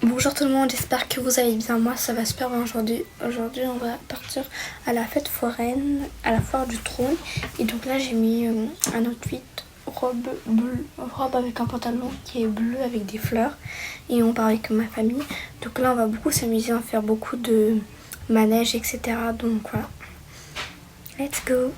Bonjour tout le monde, j'espère que vous allez bien. Moi ça va super bien aujourd'hui. Aujourd'hui on va partir à la fête foraine, à la foire du trône. Et donc là j'ai mis un outfit robe avec un pantalon qui est bleu avec des fleurs. Et on part avec ma famille. Donc là on va beaucoup s'amuser à faire beaucoup de manèges etc. Donc voilà, let's go.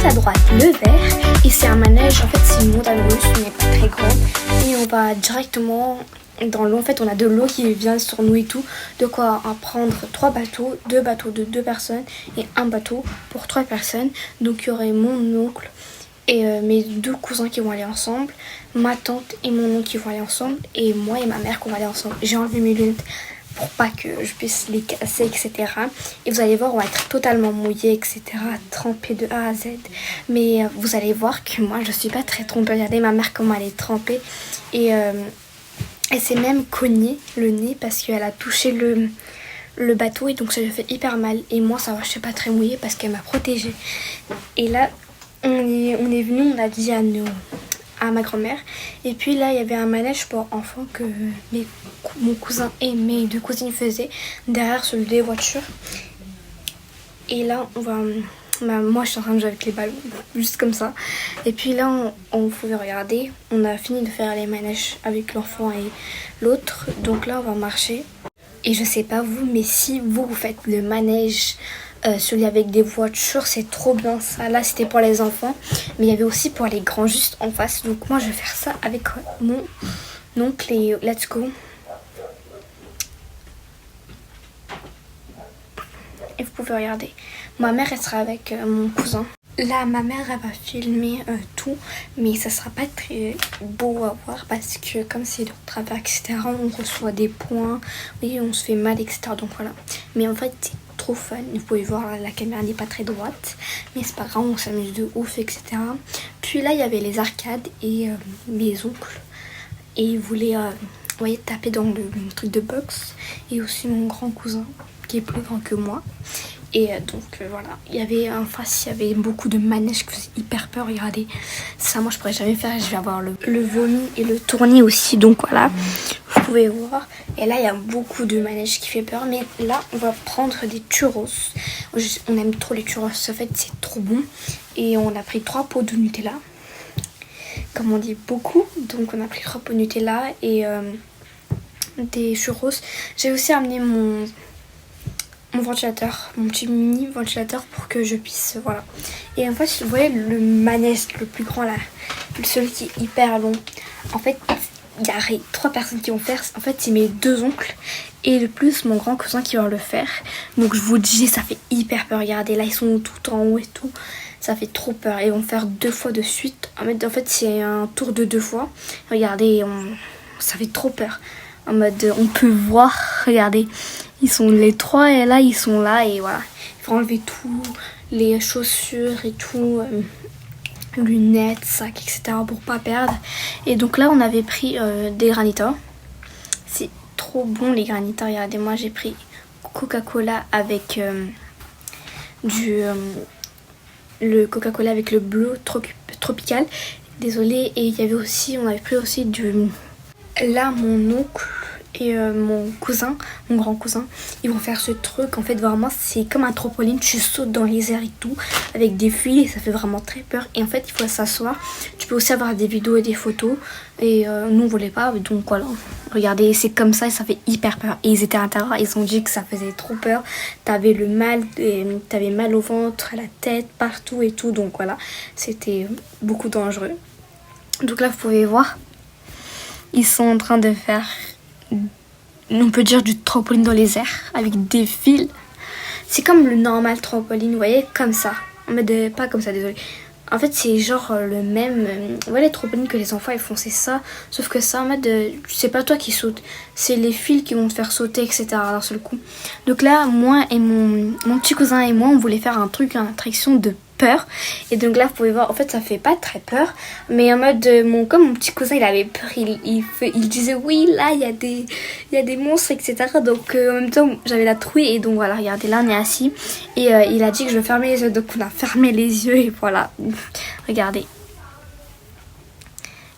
À droite le vert, et c'est un manège, en fait c'est une montagne russe mais pas très grande, et on va directement dans l'eau. En fait on a de l'eau qui vient sur nous et tout, de quoi prendre 3 bateaux, 2 bateaux de 2 personnes et un bateau pour 3 personnes. Donc il y aurait mon oncle et mes 2 cousins qui vont aller ensemble, ma tante et mon oncle qui vont aller ensemble, et moi et ma mère qu'on va aller ensemble. J'ai enlevé mes lunettes pour pas que je puisse les casser, etc. Et vous allez voir, on va être totalement mouillé, etc. Trempé de A à Z. Mais vous allez voir que moi, je suis pas très trempée. Regardez ma mère comment elle est trempée. Et elle s'est même cognée le nez parce qu'elle a touché le bateau. Et donc ça lui fait hyper mal. Et moi, ça va, je suis pas très mouillée parce qu'elle m'a protégée. Et là, on est venu, on a dit à ma grand-mère. Et puis là il y avait un manège pour enfants que mon cousin et mes 2 cousines faisaient derrière sur des voitures. Et là on va moi je suis en train de jouer avec les ballons juste comme ça. Et puis là on pouvait regarder, on a fini de faire les manèges avec l'enfant et l'autre. Donc là on va marcher. Et je sais pas vous, mais si vous faites le manège celui avec des voitures, c'est trop bien ça. Là c'était pour les enfants, mais il y avait aussi pour les grands juste en face. Donc moi je vais faire ça avec mon oncle et let's go. Et vous pouvez regarder, ma mère elle sera avec mon cousin. Là ma mère elle va filmer tout, mais ça sera pas très beau à voir parce que comme c'est de travers etc, on reçoit des points, oui, on se fait mal etc. Donc voilà, mais en fait c'est trop fun. Vous pouvez voir la caméra n'est pas très droite, mais c'est pas grave, on s'amuse de ouf etc. Puis là il y avait les arcades et mes oncles, et ils voulaient vous voyez, taper dans le truc de boxe, et aussi mon grand cousin qui est plus grand que moi. Et donc voilà, il y avait en face, il y avait beaucoup de manèges qui faisaient hyper peur. Regardez, ça moi je pourrais jamais faire, je vais avoir le vomi et le tournis aussi. Donc voilà, vous pouvez voir. Et là il y a beaucoup de manèges qui fait peur. Mais là on va prendre des churros. On aime trop les churros, en fait c'est trop bon. Et on a pris 3 pots de Nutella, comme on dit beaucoup. Donc on a pris 3 pots de Nutella et des churros. J'ai aussi amené mon ventilateur, mon petit mini ventilateur pour que je puisse, voilà. Et en fait, vous voyez le manège le plus grand là, celui qui est hyper long. En fait, il y a 3 personnes qui vont faire. En fait, c'est mes 2 oncles et de plus mon grand cousin qui va le faire. Donc je vous dis, ça fait hyper peur. Regardez, là ils sont tout en haut et tout. Ça fait trop peur. Ils vont faire 2 fois de suite. En fait, c'est un tour de 2 fois. Regardez, ça fait trop peur. En mode, on peut voir, regardez, ils sont les 3 et là, ils sont là et voilà. Il faut enlever tout, les chaussures et tout, lunettes, sacs, etc. pour pas perdre. Et donc là, on avait pris des granitas. C'est trop bon les granitas. Regardez, moi j'ai pris Coca-Cola avec le Coca-Cola avec le bleu tropical. Désolée. Et il y avait aussi, on avait pris aussi du... Là, mon oncle, et mon cousin, mon grand cousin, ils vont faire ce truc. En fait, vraiment, c'est comme un trampoline. Tu sautes dans les airs et tout, avec des fils, et ça fait vraiment très peur. Et en fait, il faut s'asseoir. Tu peux aussi avoir des vidéos et des photos. Et nous, on voulait pas. Donc voilà, regardez, c'est comme ça et ça fait hyper peur. Et ils étaient à l'intérieur, ils ont dit que ça faisait trop peur. T'avais le mal, t'avais mal au ventre, à la tête, partout et tout. Donc voilà, c'était beaucoup dangereux. Donc là, vous pouvez voir, ils sont en train de faire, on peut dire, du trampoline dans les airs avec des fils. C'est comme le normal trampoline, vous voyez, comme ça. En mode, pas comme ça, désolé. En fait, c'est genre le même. Vous voyez, les trampolines que les enfants ils font, c'est ça. Sauf que ça, en mode, c'est pas toi qui sautes. C'est les fils qui vont te faire sauter, etc. d'un seul coup. Donc là, moi et mon petit cousin et moi, on voulait faire un truc, une attraction de peur. Et donc là, vous pouvez voir, en fait, ça fait pas très peur. Mais en mode, comme mon petit cousin, il avait peur. Il disait, oui, là, il y a des monstres, etc. Donc en même temps, j'avais la trouille. Et donc voilà, regardez, là, on est assis. Et il a dit que je fermais les yeux. Donc on a fermé les yeux. Et voilà. Regardez.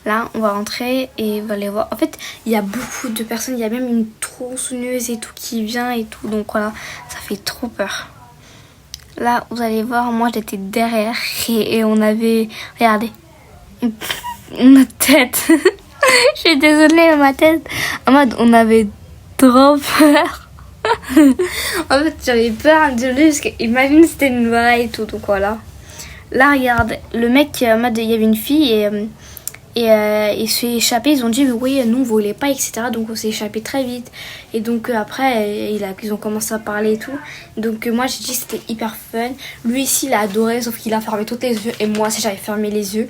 Là, on va rentrer et on va les voir. En fait, il y a beaucoup de personnes. Il y a même une tronçonneuse et tout qui vient et tout. Donc voilà, ça fait trop peur. Là, vous allez voir, moi j'étais derrière et on avait... Regardez. Notre tête. Je suis désolée, mais ma tête. En mode, on avait trop peur. En fait, j'avais peur de lui parce que imagine c'était une vraie et tout. Donc voilà. Là, regarde, le mec, en mode, il y avait une fille et il s'est échappé. Ils ont dit oui, nous on voulait pas, etc. Donc on s'est échappé très vite. Et donc après ils ont commencé à parler et tout. Donc moi j'ai dit c'était hyper fun. Lui ici il a adoré, sauf qu'il a fermé tous les yeux. Et moi aussi j'avais fermé les yeux.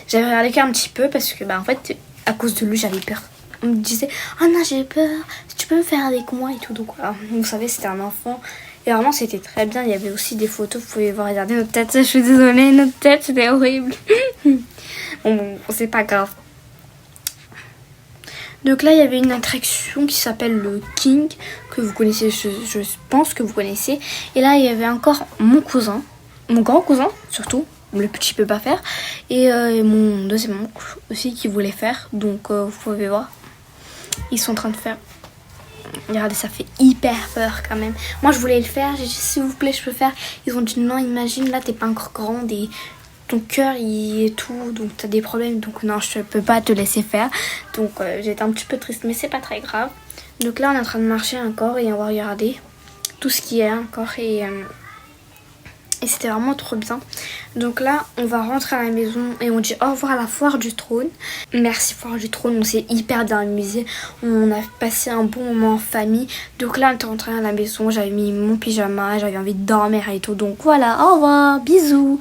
J'avais regardé qu'un petit peu parce que en fait à cause de lui j'avais peur. On me disait oh non j'ai peur, tu peux me faire avec moi et tout. Donc voilà, vous savez c'était un enfant. Et vraiment c'était très bien. Il y avait aussi des photos, vous pouvez voir, regarder notre tête. Je suis désolée, notre tête c'était horrible. Bon, c'est pas grave. Donc là, il y avait une attraction qui s'appelle le King, que vous connaissez, je pense que vous connaissez. Et là, il y avait encore mon cousin, mon grand cousin surtout, le petit peut pas faire. Et mon deuxième oncle aussi qui voulait faire. Donc vous pouvez voir, ils sont en train de faire. Regardez, ça fait hyper peur quand même. Moi, je voulais le faire, j'ai dit s'il vous plaît, je peux faire. Ils ont dit non, imagine, là, t'es pas encore grande et... ton cœur il est tout, donc t'as des problèmes, donc non je peux pas te laisser faire. Donc j'étais un petit peu triste, mais c'est pas très grave. Donc là on est en train de marcher encore et on va regarder tout ce qui est encore et c'était vraiment trop bien. Donc là on va rentrer à la maison et on dit au revoir à la foire du trône. Merci foire du trône, on s'est hyper bien amusé, on a passé un bon moment en famille. Donc là on est rentré à la maison, j'avais mis mon pyjama, j'avais envie de dormir et tout. Donc voilà, au revoir, bisous.